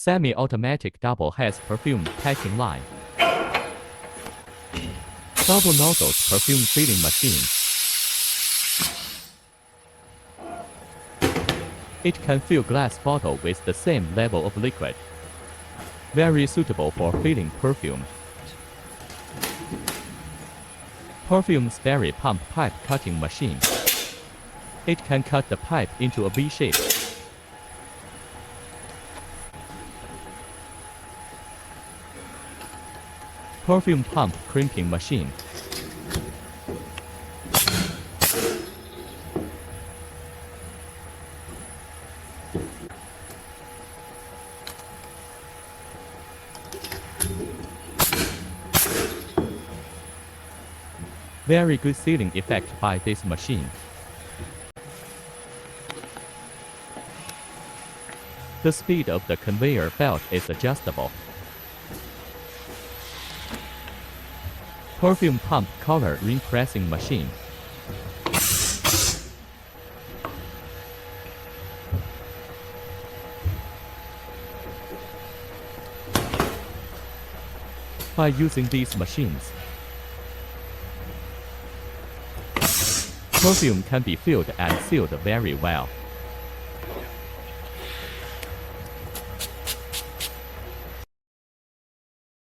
Semi-automatic double-head perfume packing line. Double nozzles perfume filling machine. It can fill glass bottle with the same level of liquid. Very suitable for filling perfume. Perfume spray pump pipe cutting machine. It can cut the pipe into a V shape. Perfume pump crimping machine. Very good sealing effect by this machine. The speed of the conveyor belt is adjustable. Perfume pump color ring pressing machine. By using these machines, perfume can be filled and sealed very well.